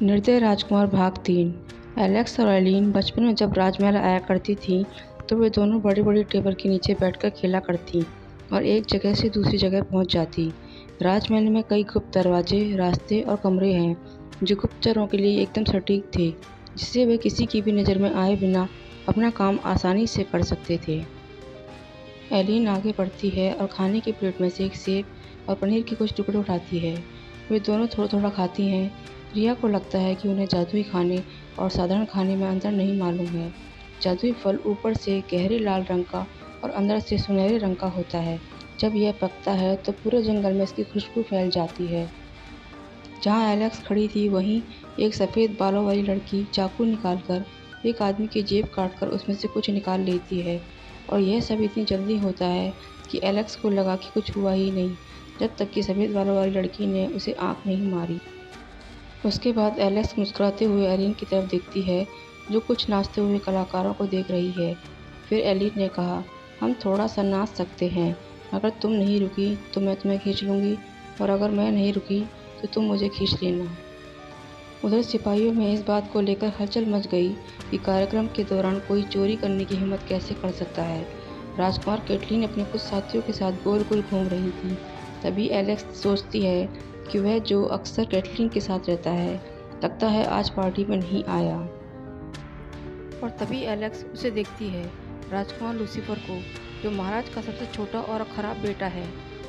निर्दय राजकुमार भाग 3। एलेक्स और एलिन बचपन में जब राजमहल आया करती थीं तो वे दोनों बड़ी बड़ी टेबल के नीचे बैठकर खेला करतीं और एक जगह से दूसरी जगह पहुंच जाती। राजमहल में कई गुप्त दरवाजे, रास्ते और कमरे हैं जो गुप्तचरों के लिए एकदम सटीक थे, जिससे वे किसी की भी नज़र में आए बिना अपना काम आसानी से कर सकते थे। एलिन आगे बढ़ती है और खाने की प्लेट में से एक सेब और पनीर के कुछ टुकड़े उठाती है। वे दोनों थोड़ा थोड़ा खाती हैं। रिया को लगता है कि उन्हें जादुई खाने और साधारण खाने में अंतर नहीं मालूम है। जादुई फल ऊपर से गहरे लाल रंग का और अंदर से सुनहरे रंग का होता है। जब यह पकता है तो पूरे जंगल में इसकी खुशबू फैल जाती है। जहाँ एलेक्स खड़ी थी वहीं एक सफ़ेद बालों वाली लड़की चाकू निकालकर एक आदमी की जेब काटकर उसमें से कुछ निकाल लेती है। और यह सब इतनी जल्दी होता है कि एलेक्स को लगा कि कुछ हुआ ही नहीं, जब तक कि सफ़ेद बालों वाली लड़की ने उसे आँख नहीं मारी। उसके बाद एलेक्स मुस्कुराते हुए एलिन की तरफ देखती है, जो कुछ नाचते हुए कलाकारों को देख रही है। फिर एलिन ने कहा, हम थोड़ा सा नाच सकते हैं। अगर तुम नहीं रुकी तो मैं तुम्हें खींच लूँगी, और अगर मैं नहीं रुकी तो तुम मुझे खींच लेना। उधर सिपाहियों में इस बात को लेकर हलचल मच गई कि कार्यक्रम के दौरान कोई चोरी करने की हिम्मत कैसे कर सकता है। राजकुमार कैटलीन अपने कुछ साथियों के साथ गोल गोल घूम रही थी। तभी एलेक्स सोचती है कि वह जो अक्सर कैटलीन के साथ रहता है, लगता है आज पार्टी में नहीं आया। और तभी एलेक्स उसे देखती है, राजकुमार लूसीफर को, जो महाराज का सबसे छोटा और खराब बेटा है,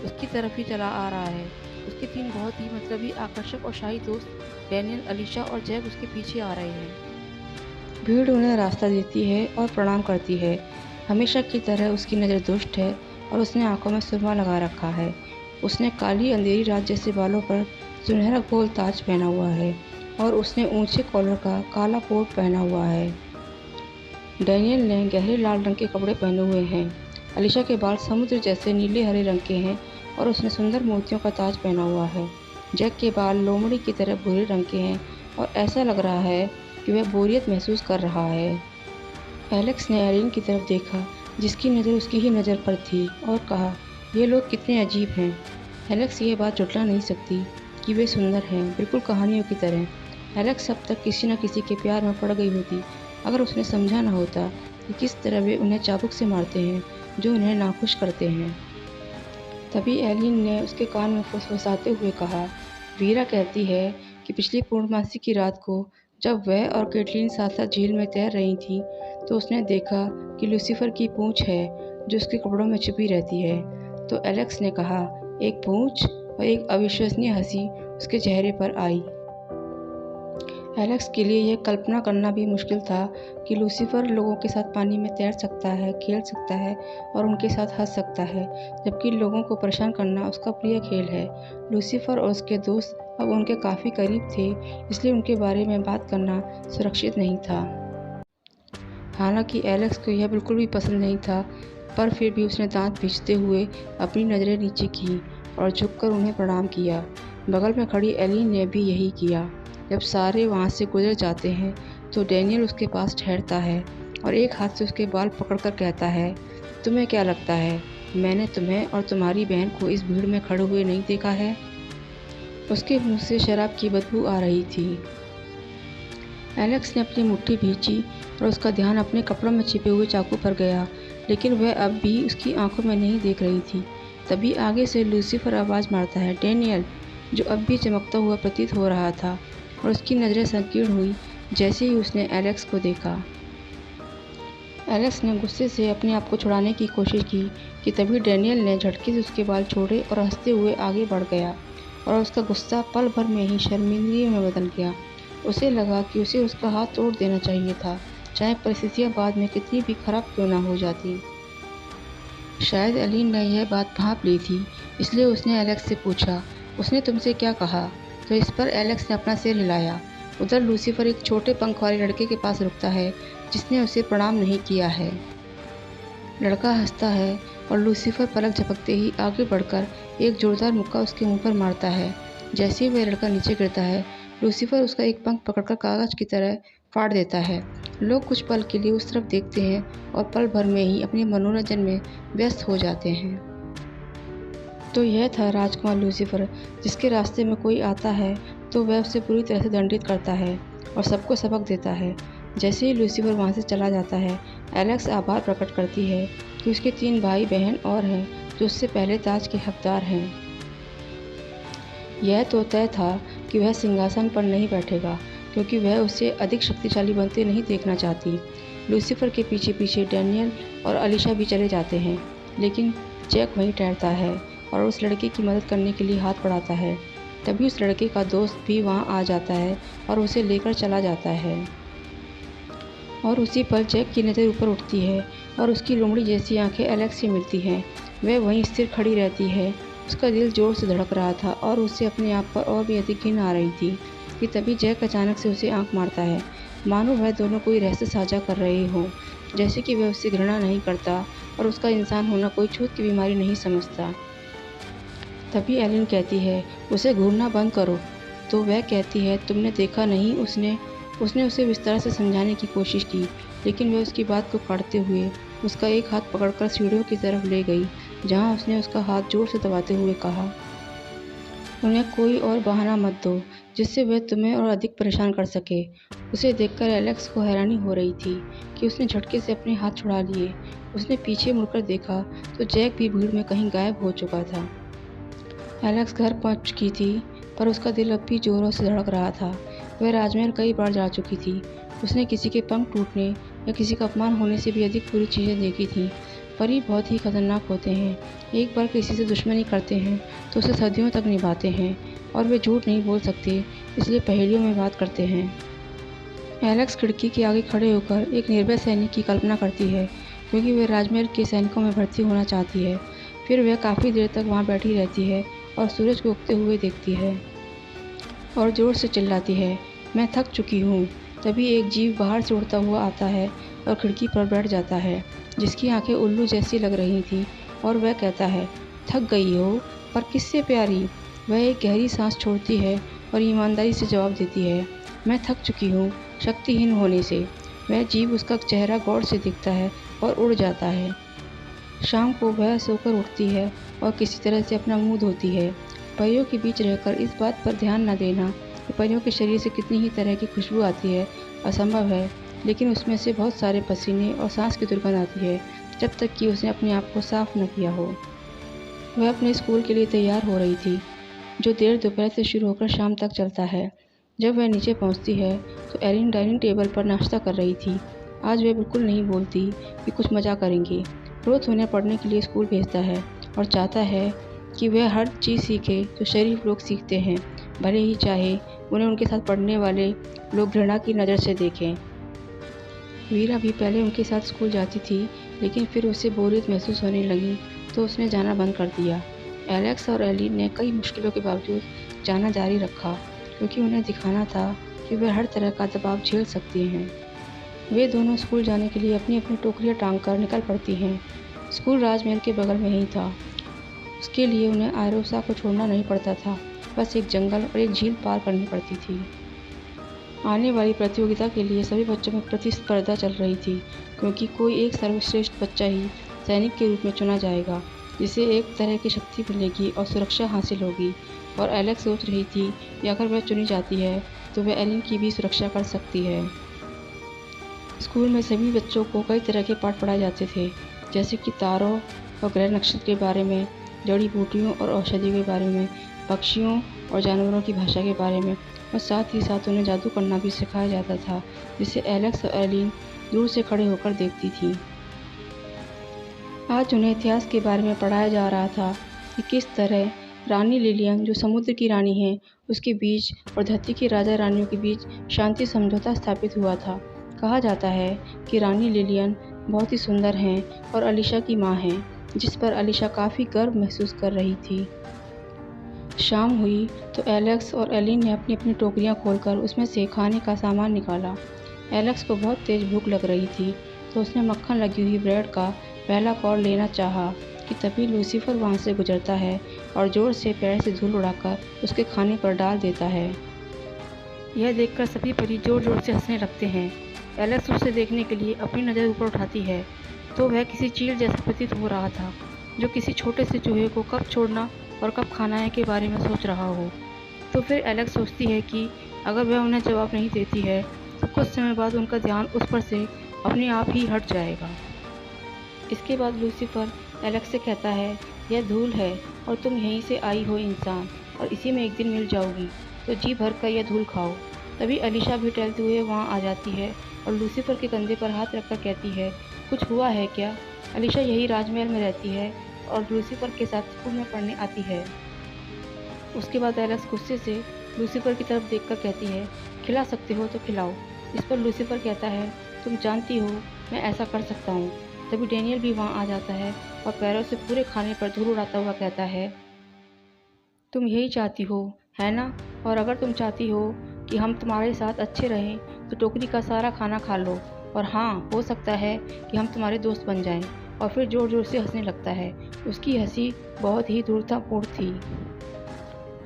उसकी तरफ ही चला आ रहा है। उसके 3 बहुत ही मतलबी, आकर्षक और शाही दोस्त डैनियल, अलीशा और जैक उसके पीछे आ रहे हैं। भीड़ उन्हें रास्ता देती है और प्रणाम करती है। हमेशा की तरह उसकी नज़र दुष्ट है और उसने आंखों में सुरमा लगा रखा है। उसने काली अंधेरी रात जैसे बालों पर सुनहरा गोल ताज पहना हुआ है और उसने ऊंचे कॉलर का काला कोट पहना हुआ है। डैनियल ने गहरे लाल रंग के कपड़े पहने हुए हैं। अलीशा के बाल समुद्र जैसे नीले हरे रंग के हैं और उसने सुंदर मोतियों का ताज पहना हुआ है। जैक के बाल लोमड़ी की तरह भूरे रंग के हैं और ऐसा लग रहा है कि वह बोरियत महसूस कर रहा है। एलेक्स ने एलिन की तरफ देखा, जिसकी नज़र उसकी ही नज़र पर थी, और कहा, ये लोग कितने अजीब हैं। एलेक्स ये बात झुठला नहीं सकती कि वे सुंदर हैं, बिल्कुल कहानियों की तरह। एलेक्स अब तक किसी न किसी के प्यार में पड़ गई होती अगर उसने समझा न होता कि किस तरह वे उन्हें चाबुक से मारते हैं, जो उन्हें नाखुश करते हैं। तभी एलिन ने उसके कान में फुसफुसाते हुए कहा, वीरा कहती है कि पिछली पूर्णमासी की रात को जब वह और कैटलीन साथ साथ झील में तैर रही थी तो उसने देखा कि लूसीफर की पूंछ है जो उसके कपड़ों में छुपी रहती है। तो एलेक्स ने कहा, एक पूंछ, और एक अविश्वसनीय हंसी उसके चेहरे पर आई। एलेक्स के लिए यह कल्पना करना भी मुश्किल था कि लूसीफर लोगों के साथ पानी में तैर सकता है, खेल सकता है और उनके साथ हंस सकता है, जबकि लोगों को परेशान करना उसका प्रिय खेल है। लूसीफर और उसके दोस्त अब उनके काफ़ी करीब थे, इसलिए उनके बारे में बात करना सुरक्षित नहीं था। हालांकि एलेक्स को यह बिल्कुल भी पसंद नहीं था, पर फिर भी उसने दांत पीसते हुए अपनी नज़रें नीचे की और झुककर उन्हें प्रणाम किया। बगल में खड़ी एलिन ने भी यही किया। जब सारे वहाँ से गुजर जाते हैं तो डैनियल उसके पास ठहरता है और एक हाथ से उसके बाल पकड़कर कहता है, तुम्हें क्या लगता है, मैंने तुम्हें और तुम्हारी बहन को इस भीड़ में खड़े हुए नहीं देखा है? उसके मुंह से शराब की बदबू आ रही थी। एलेक्स ने अपनी मुट्ठी भींची और उसका ध्यान अपने कपड़ों में छिपे हुए चाकू पर गया, लेकिन वह अब भी उसकी आंखों में नहीं देख रही थी। तभी आगे से लूसीफर आवाज़ मारता है, डैनियल, जो अब भी चमकता हुआ प्रतीत हो रहा था, और उसकी नज़रें संकीर्ण हुई जैसे ही उसने एलेक्स को देखा। एलेक्स ने गुस्से से अपने आप को छुड़ाने की कोशिश की कि तभी डैनियल ने झटके से उसके बाल छोड़े और हंसते हुए आगे बढ़ गया, और उसका गुस्सा पल भर में ही शर्मिंदगी में बदल गया। उसे लगा कि उसे उसका हाथ तोड़ देना चाहिए था, चाहे परिस्थितियाँ बाद में कितनी भी खराब क्यों ना हो जाती। शायद एलिन ने यह बात भांप ली थी, इसलिए उसने एलेक्स से पूछा, उसने तुमसे क्या कहा? तो इस पर एलेक्स ने अपना सिर हिलाया। उधर लूसीफर एक छोटे पंख वाले लड़के के पास रुकता है, जिसने उसे प्रणाम नहीं किया है। लड़का हंसता है और लूसीफर पलक झपकते ही आगे बढ़कर एक जोरदार मुक्का उसके मुंह पर मारता है। जैसे ही वह लड़का नीचे गिरता है, लूसीफर उसका एक पंख पकड़कर कागज की तरह फाड़ देता है। लोग कुछ पल के लिए उस तरफ देखते हैं और पल भर में ही अपने मनोरंजन में व्यस्त हो जाते हैं। तो यह था राजकुमार लूसीफर, जिसके रास्ते में कोई आता है तो वह उसे पूरी तरह से दंडित करता है और सबको सबक देता है। जैसे ही लूसीफर वहाँ से चला जाता है, एलेक्स आभार प्रकट करती है कि उसके 3 भाई बहन और हैं जो उससे पहले ताज के हकदार हैं। यह तो तय था कि वह सिंहासन पर नहीं बैठेगा, क्योंकि वह उसे अधिक शक्तिशाली बनते नहीं देखना चाहती। लूसीफर के पीछे पीछे डैनियल और अलीशा भी चले जाते हैं, लेकिन जैक वहीं ठहरता है और उस लड़के की मदद करने के लिए हाथ बढ़ाता है। तभी उस लड़के का दोस्त भी वहाँ आ जाता है और उसे लेकर चला जाता है। और उसी पल जैक की नज़र ऊपर उठती है और उसकी लोमड़ी जैसी आंखें एलेक्स से मिलती हैं। वह वहीं स्थिर खड़ी रहती है। उसका दिल जोर से धड़क रहा था और उसे अपने आप पर और भी अधिक घिन आ रही थी कि तभी जैक अचानक से उसे आंख मारता है, मानो वह दोनों कोई रहस्य साझा कर रहे हों। जैसे कि वह उससे घृणा नहीं करता और उसका इंसान होना कोई छूत की बीमारी नहीं समझता। तभी एलिन कहती है, उसे घूरना बंद करो। तो वह कहती है, तुमने देखा नहीं। उसने उसे विस्तार से समझाने की कोशिश की, लेकिन वह उसकी बात को काटते हुए उसका एक हाथ पकड़कर सीढ़ियों की तरफ ले गई, जहां उसने उसका हाथ जोर से दबाते हुए कहा, उन्हें कोई और बहाना मत दो जिससे वह तुम्हें और अधिक परेशान कर सके। उसे देखकर एलेक्स को हैरानी हो रही थी कि उसने झटके से अपने हाथ छुड़ा लिए। उसने पीछे मुड़कर देखा तो जैक भी भीड़ में कहीं गायब हो चुका था। एलेक्स घर पहुंच चुकी थी, पर उसका दिल अब भी जोरों से धड़क रहा था। वह राजमहल कई बार जा चुकी थी। उसने किसी के पंख टूटने या किसी का अपमान होने से भी अधिक बुरी चीज़ें देखी थीं। परी बहुत ही खतरनाक होते हैं। एक बार किसी से दुश्मनी करते हैं तो उसे सदियों तक निभाते हैं, और वे झूठ नहीं बोल सकते, इसलिए पहेलियों में बात करते हैं। एलेक्स खिड़की के आगे खड़े होकर एक निर्भय सैनिक की कल्पना करती है, क्योंकि वह राजमहल के सैनिकों में भर्ती होना चाहती है। फिर वह काफ़ी देर तक वहाँ बैठी रहती है और सूरज को उगते हुए देखती है और ज़ोर से चिल्लाती है, मैं थक चुकी हूँ। तभी एक जीव बाहर से उड़ता हुआ आता है और खिड़की पर बैठ जाता है, जिसकी आंखें उल्लू जैसी लग रही थीं, और वह कहता है, थक गई हो, पर किससे प्यारी। वह एक गहरी सांस छोड़ती है और ईमानदारी से जवाब देती है, मैं थक चुकी हूँ शक्तिहीन होने से। वह जीव उसका चेहरा गौर से दिखता है और उड़ जाता है। शाम को वह सोकर उठती है और किसी तरह से अपना मुंह धोती है। परियों के बीच रहकर इस बात पर ध्यान न देना कि परियों के शरीर से कितनी ही तरह की खुशबू आती है असंभव है, लेकिन उसमें से बहुत सारे पसीने और सांस की दुर्गंध आती है, जब तक कि उसने अपने आप को साफ न किया हो। वह अपने स्कूल के लिए तैयार हो रही थी, जो देर दोपहर से शुरू होकर शाम तक चलता है। जब वह नीचे पहुंचती है तो एलिन डाइनिंग टेबल पर नाश्ता कर रही थी। आज वह बिल्कुल नहीं बोलती कि कुछ मज़ा करेंगे। रोज़ उन्हें पढ़ने के लिए स्कूल भेजता है और चाहता है कि वह हर चीज़ सीखे जो शरीफ लोग सीखते हैं, भले ही चाहे उन्हें उनके साथ पढ़ने वाले लोग घृणा की नज़र से देखें। वीरा भी पहले उनके साथ स्कूल जाती थी, लेकिन फिर उसे बोरियत महसूस होने लगी तो उसने जाना बंद कर दिया। एलेक्स और एलिन ने कई मुश्किलों के बावजूद जाना जारी रखा, क्योंकि उन्हें दिखाना था कि वे हर तरह का दबाव झेल सकती हैं। वे दोनों स्कूल जाने के लिए अपनी अपनी टोकरियाँ टांग कर निकल पड़ती हैं। स्कूल राजमहल के बगल में ही था। उसके लिए उन्हें आयरोसा को छोड़ना नहीं पड़ता था, बस एक जंगल और एक झील पार करनी पड़ती थी। आने वाली प्रतियोगिता के लिए सभी बच्चों में प्रतिस्पर्धा चल रही थी, क्योंकि कोई एक सर्वश्रेष्ठ बच्चा ही सैनिक के रूप में चुना जाएगा, जिसे एक तरह की शक्ति मिलेगी और सुरक्षा हासिल होगी। और एलेक्स सोच रही थी कि अगर वह चुनी जाती है तो वह एलिन की भी सुरक्षा कर सकती है। स्कूल में सभी बच्चों को कई तरह के पाठ पढ़ाए जाते थे, जैसे कि तारों और ग्रह नक्षत्र के बारे में, जड़ी बूटियों और औषधियों के बारे में, पक्षियों और जानवरों की भाषा के बारे में, और साथ ही साथ उन्हें जादू करना भी सिखाया जाता था, जिसे एलेक्स और एलिन दूर से खड़े होकर देखती थी। आज उन्हें इतिहास के बारे में पढ़ाया जा रहा था कि किस तरह रानी लिलियन, जो समुद्र की रानी है, उसके बीच और धरती के राजा रानियों के बीच शांति समझौता स्थापित हुआ था। कहा जाता है कि रानी लिलियन बहुत ही सुंदर हैं और अलीशा की माँ हैं, जिस पर अलीशा काफ़ी गर्व महसूस कर रही थी। शाम हुई तो एलेक्स और एलिन ने अपनी अपनी टोकरियाँ खोलकर उसमें से खाने का सामान निकाला। एलेक्स को बहुत तेज़ भूख लग रही थी, तो उसने मक्खन लगी हुई ब्रेड का पहला कौर लेना चाहा कि तभी लूसीफर वहाँ से गुजरता है और ज़ोर से पैर से धूल उड़ाकर उसके खाने पर डाल देता है। यह देखकर सभी परी ज़ोर ज़ोर से हंसने लगते हैं। एलेक्स उसे देखने के लिए अपनी नज़र ऊपर उठाती है तो वह किसी चील जैसा प्रतीत हो रहा था, जो किसी छोटे से चूहे को कब छोड़ना और कब खाना है के बारे में सोच रहा हो। तो फिर एलेक्स सोचती है कि अगर वह उन्हें जवाब नहीं देती है तो कुछ समय बाद उनका ध्यान उस पर से अपने आप ही हट जाएगा। इसके बाद लूसीफर एलेक्स से कहता है, यह धूल है और तुम यहीं से आई हो इंसान, और इसी में एक दिन मिल जाओगी, तो जी भर कर यह धूल खाओ। तभी अलीशा भी टहलते हुए वहाँ आ जाती है और लूसीफर के कंधे पर हाथ रखकर कहती है, कुछ हुआ है क्या? अलीशा यही राजमहल में रहती है और लूसीफर के साथ स्कूल में पढ़ने आती है। उसके बाद एलेक्स गुस्से से लूसीफर की तरफ देखकर कहती है, खिला सकते हो तो खिलाओ। इस पर लूसीफर कहता है, तुम जानती हो मैं ऐसा कर सकता हूँ। तभी डेनियल भी वहाँ आ जाता है और पैरों से पूरे खाने पर धूल उड़ाता हुआ कहता है, तुम यही चाहती हो, है ना? और अगर तुम चाहती हो कि हम तुम्हारे साथ अच्छे रहें तो टोकरी का सारा खाना खा लो, और हाँ, हो सकता है कि हम तुम्हारे दोस्त बन जाएं। और फिर ज़ोर ज़ोर से हंसने लगता है। उसकी हंसी बहुत ही क्रूरतापूर्ण थी।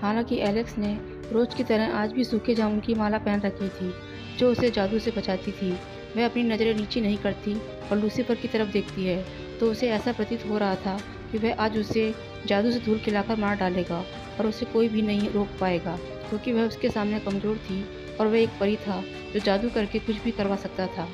हालांकि एलेक्स ने रोज़ की तरह आज भी सूखे जामुन की माला पहन रखी थी, जो उसे जादू से बचाती थी। वह अपनी नज़रें नीचे नहीं करती और लूसीफर की तरफ देखती है, तो उसे ऐसा प्रतीत हो रहा था कि वह आज उसे जादू से धूल खिलाकर मार डालेगा और उसे कोई भी नहीं रोक पाएगा, क्योंकि वह उसके सामने कमज़ोर थी और वह एक परी था जो जादू करके कुछ भी करवा सकता था।